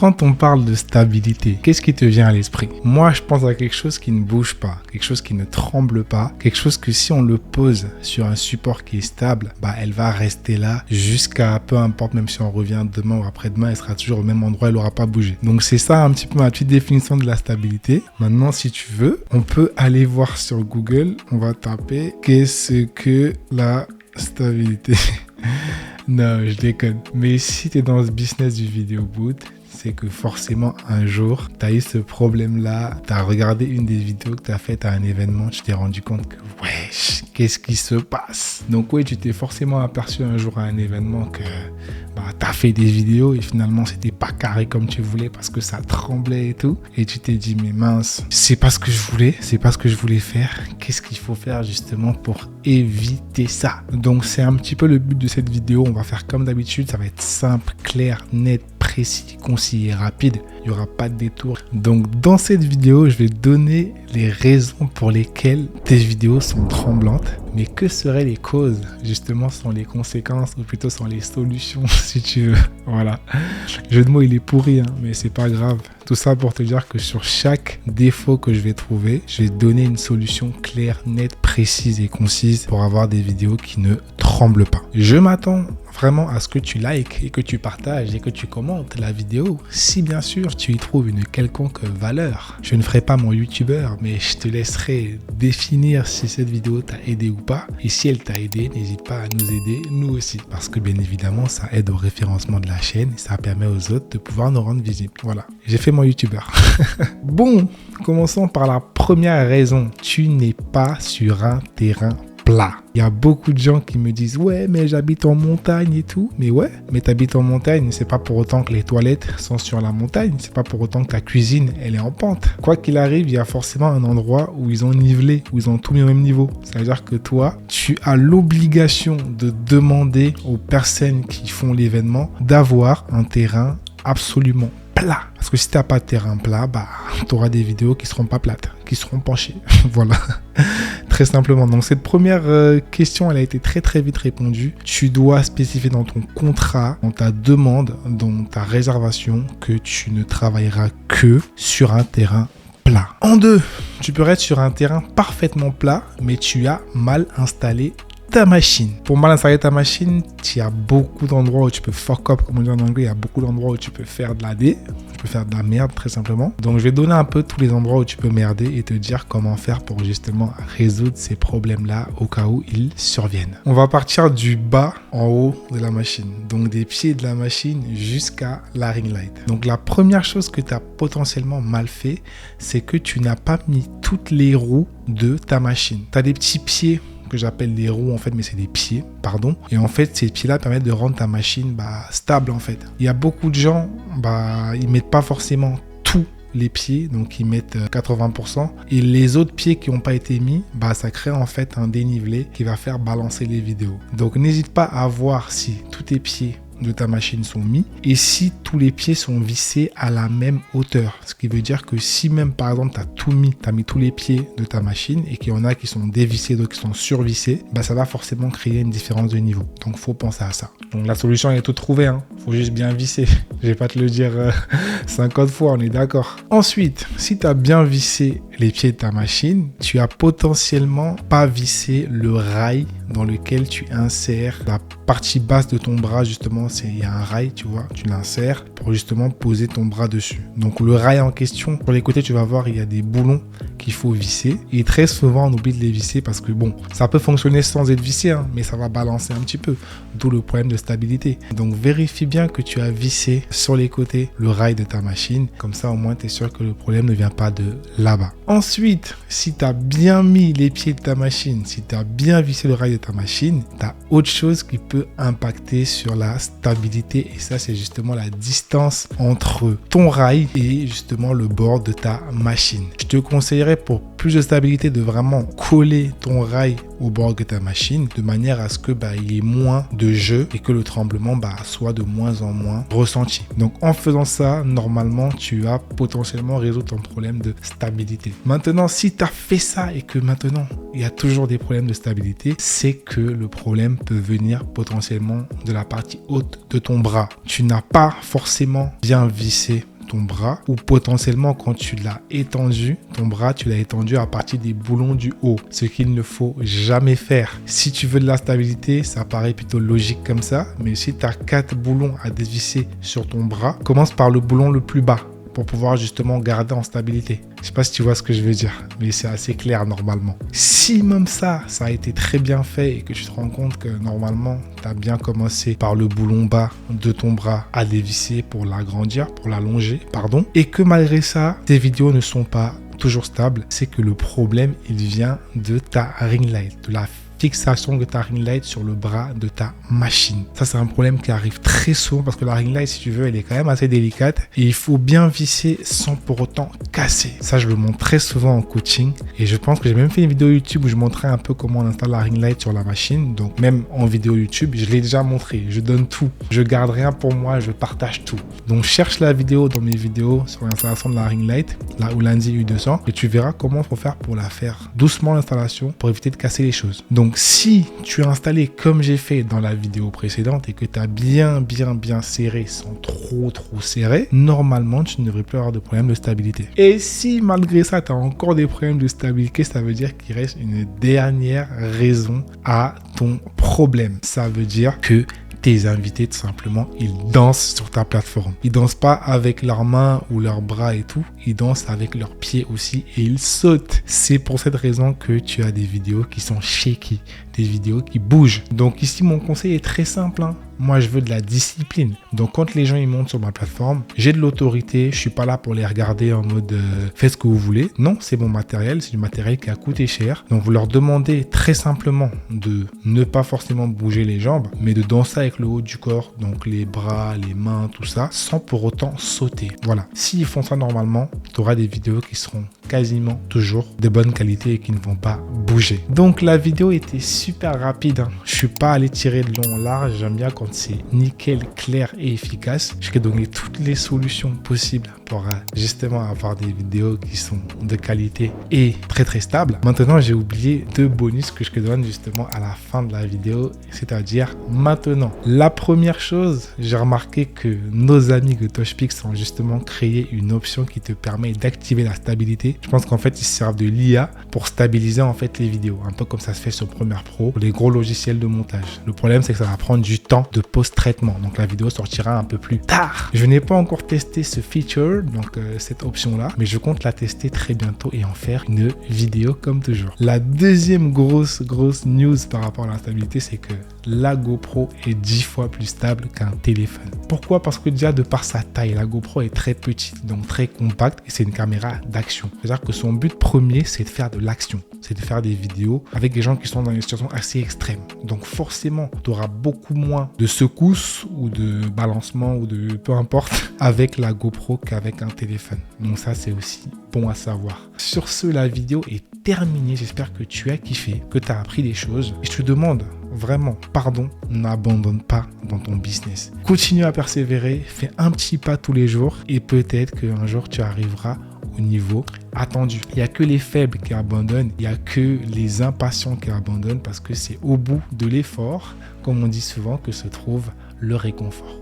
Quand on parle de stabilité, qu'est-ce qui te vient à l'esprit? Moi, je pense à quelque chose qui ne bouge pas, quelque chose qui ne tremble pas, quelque chose que si on le pose sur un support qui est stable, elle va rester là jusqu'à peu importe, même si on revient demain ou après-demain, elle sera toujours au même endroit, elle n'aura pas bougé. Donc c'est ça un petit peu ma petite définition de la stabilité. Maintenant, si tu veux, on peut aller voir sur Google, on va taper qu'est-ce que la stabilité. Non, je déconne. Mais si tu es dans ce business du vidéo boot, c'est que forcément un jour, tu as eu ce problème-là, tu as regardé une des vidéos que tu as faites à un événement, tu t'es rendu compte que wesh, qu'est-ce qui se passe? Donc oui, tu t'es forcément aperçu un jour à un événement que tu as fait des vidéos et finalement c'était pas carré comme tu voulais parce que ça tremblait et tout. Et tu t'es dit mais mince, c'est pas ce que je voulais, c'est pas ce que je voulais faire. Qu'est-ce qu'il faut faire justement pour éviter ça? Donc c'est un petit peu le but de cette vidéo. On va faire comme d'habitude, ça va être simple, clair, net, précis, concis et rapide. Il n'y aura pas de détour. Donc dans cette vidéo, je vais donner les raisons pour lesquelles tes vidéos sont tremblantes. Mais que seraient les causes? Justement, sont les conséquences ou plutôt sont les solutions si tu veux. Voilà. Le jeu de mots, il est pourri, mais c'est pas grave. Tout ça pour te dire que sur chaque défaut que je vais trouver, je vais donner une solution claire, nette, précise et concise pour avoir des vidéos qui ne tremblent pas. Je m'attends vraiment à ce que tu likes et que tu partages et que tu commentes la vidéo si bien sûr tu y trouves une quelconque valeur. Je ne ferai pas mon youtubeur, mais je te laisserai définir si cette vidéo t'a aidé ou pas. Et si elle t'a aidé, n'hésite pas à nous aider, nous aussi. Parce que bien évidemment, ça aide au référencement de la chaîne et ça permet aux autres de pouvoir nous rendre visibles. Voilà, j'ai fait mon youtubeur. Bon, commençons par la première raison. Tu n'es pas sur un terrain plat. Il y a beaucoup de gens qui me disent ouais mais j'habite en montagne et tout. Mais ouais, mais t'habites en montagne, c'est pas pour autant que les toilettes sont sur la montagne, c'est pas pour autant que ta cuisine elle est en pente. Quoi qu'il arrive, il y a forcément un endroit où ils ont nivelé, où ils ont tout mis au même niveau. Ça veut dire que toi, tu as l'obligation de demander aux personnes qui font l'événement d'avoir un terrain absolument plat. Parce que si tu n'as pas de terrain plat, tu auras des vidéos qui ne seront pas plates, qui seront penchées. Voilà, très simplement. Donc cette première question, elle a été très très vite répondue. Tu dois spécifier dans ton contrat, dans ta demande, dans ta réservation, que tu ne travailleras que sur un terrain plat. En deux, tu peux être sur un terrain parfaitement plat, mais tu as mal installé ta machine. Pour mal installer ta machine, il y a beaucoup d'endroits où tu peux fuck up, comme on dit en anglais. Il y a beaucoup d'endroits où tu peux faire de la D, tu peux faire de la merde très simplement. Donc je vais donner un peu tous les endroits où tu peux merder et te dire comment faire pour justement résoudre ces problèmes-là au cas où ils surviennent. On va partir du bas en haut de la machine. Donc des pieds de la machine jusqu'à la ring light. Donc la première chose que tu as potentiellement mal fait, c'est que tu n'as pas mis toutes les roues de ta machine. Tu as des petits pieds que j'appelle les roues en fait, mais c'est des pieds, pardon. Et en fait, ces pieds-là permettent de rendre ta machine stable en fait. Il y a beaucoup de gens, ils mettent pas forcément tous les pieds, donc ils mettent 80%. Et les autres pieds qui n'ont pas été mis, ça crée en fait un dénivelé qui va faire balancer les vidéos. Donc n'hésite pas à voir si tous tes pieds de ta machine sont mis et si tous les pieds sont vissés à la même hauteur. Ce qui veut dire que si même par exemple tu as mis tous les pieds de ta machine et qu'il y en a qui sont dévissés, d'autres qui sont survissés, ça va forcément créer une différence de niveau. Donc faut penser à ça. Donc la solution est toute trouvée, faut juste bien visser. Je vais pas te le dire 50 fois, on est d'accord. Ensuite, si tu as bien vissé les pieds de ta machine, tu as potentiellement pas vissé le rail dans lequel tu insères la partie basse de ton bras. Justement, il y a un rail, tu vois, tu l'insères pour justement poser ton bras dessus. Donc le rail en question, pour les côtés, tu vas voir, il y a des boulons qu'il faut visser. Et très souvent, on oublie de les visser parce que ça peut fonctionner sans être vissé, mais ça va balancer un petit peu. D'où le problème de stabilité. Donc vérifie bien que tu as vissé sur les côtés le rail de ta machine. Comme ça, au moins, tu es sûr que le problème ne vient pas de là-bas. Ensuite, si tu as bien mis les pieds de ta machine, si tu as bien vissé le rail de ta machine, tu as autre chose qui peut impacter sur la stabilité. Et ça, c'est justement la distance entre ton rail et justement le bord de ta machine. Je te conseillerais pour plus de stabilité de vraiment coller ton rail au bord de ta machine de manière à ce que il y ait moins de jeu et que le tremblement soit de moins en moins ressenti. Donc en faisant ça, normalement tu vas potentiellement résoudre ton problème de stabilité. Maintenant, si tu as fait ça et que maintenant il y a toujours des problèmes de stabilité, c'est que le problème peut venir potentiellement de la partie haute de ton bras. Tu n'as pas forcément bien vissé ton bras, ou potentiellement quand tu l'as étendu, ton bras, tu l'as étendu à partir des boulons du haut, ce qu'il ne faut jamais faire. Si tu veux de la stabilité, ça paraît plutôt logique comme ça, mais si tu as 4 boulons à dévisser sur ton bras, commence par le boulon le plus bas pour pouvoir justement garder en stabilité. Je sais pas si tu vois ce que je veux dire, mais c'est assez clair normalement. Si même ça a été très bien fait et que tu te rends compte que normalement, tu as bien commencé par le boulon bas de ton bras à dévisser pour l'agrandir, pour l'allonger, pardon, et que malgré ça, tes vidéos ne sont pas toujours stables, c'est que le problème, il vient de ta ring light, de la fixation de ta ring light sur le bras de ta machine. Ça, c'est un problème qui arrive très souvent parce que la ring light, si tu veux, elle est quand même assez délicate et il faut bien visser sans pour autant casser. Ça, je le montre très souvent en coaching et je pense que j'ai même fait une vidéo YouTube où je montrais un peu comment on installe la ring light sur la machine. Donc, même en vidéo YouTube, je l'ai déjà montré. Je donne tout. Je garde rien pour moi. Je partage tout. Donc, cherche la vidéo dans mes vidéos sur l'installation de la ring light, la Ulanzi U200, et tu verras comment il faut faire pour la faire doucement l'installation pour éviter de casser les choses. Donc, si tu as installé comme j'ai fait dans la vidéo précédente et que tu as bien serré sans trop serrer, normalement, tu ne devrais plus avoir de problème de stabilité. Et si malgré ça, tu as encore des problèmes de stabilité, ça veut dire qu'il reste une dernière raison à ton problème. Ça veut dire que tes invités, tout simplement, ils dansent sur ta plateforme. Ils dansent pas avec leurs mains ou leurs bras et tout. Ils dansent avec leurs pieds aussi et ils sautent. C'est pour cette raison que tu as des vidéos qui sont shaky, des vidéos qui bougent. Donc ici, mon conseil est très simple, hein. Moi, je veux de la discipline. Donc, quand les gens ils montent sur ma plateforme, j'ai de l'autorité. Je suis pas là pour les regarder en mode faites ce que vous voulez. Non, c'est mon matériel. C'est du matériel qui a coûté cher. Donc, vous leur demandez très simplement de ne pas forcément bouger les jambes, mais de danser avec le haut du corps, donc les bras, les mains, tout ça, sans pour autant sauter. Voilà. S'ils font ça normalement, tu auras des vidéos qui seront quasiment toujours de bonne qualité et qui ne vont pas bouger. Donc, la vidéo était super rapide, hein. Je suis pas allé tirer de long en large. J'aime bien quand c'est nickel, clair et efficace. Je vais donner toutes les solutions possibles pour justement avoir des vidéos qui sont de qualité et très stables. Maintenant, j'ai oublié 2 bonus que je te donne justement à la fin de la vidéo, c'est-à-dire maintenant. La première chose, j'ai remarqué que nos amis de TouchPix ont justement créé une option qui te permet d'activer la stabilité. Je pense qu'en fait, ils se servent de l'IA pour stabiliser en fait les vidéos, un peu comme ça se fait sur Premiere Pro, les gros logiciels de montage. Le problème, c'est que ça va prendre du temps de post-traitement. Donc, la vidéo sortira un peu plus tard. Je n'ai pas encore testé ce feature, donc cette option-là, mais je compte la tester très bientôt et en faire une vidéo comme toujours. La deuxième grosse news par rapport à la stabilité, c'est que la GoPro est 10 fois plus stable qu'un téléphone. Pourquoi? Parce que déjà, de par sa taille, la GoPro est très petite, donc très compacte et c'est une caméra d'action. C'est-à-dire que son but premier, c'est de faire de l'action. C'est de faire des vidéos avec des gens qui sont dans une situation assez extrême. Donc forcément, tu auras beaucoup moins de secousses ou de balancement ou de peu importe avec la GoPro qu'avec un téléphone. Donc ça, c'est aussi bon à savoir. Sur ce, la vidéo est terminée. J'espère que tu as kiffé, que tu as appris des choses. Et je te demande vraiment, pardon, n'abandonne pas dans ton business. Continue à persévérer, fais un petit pas tous les jours et peut-être qu'un jour, tu arriveras au niveau attendu. Il n'y a que les faibles qui abandonnent, il n'y a que les impatients qui abandonnent parce que c'est au bout de l'effort, comme on dit souvent, que se trouve le réconfort.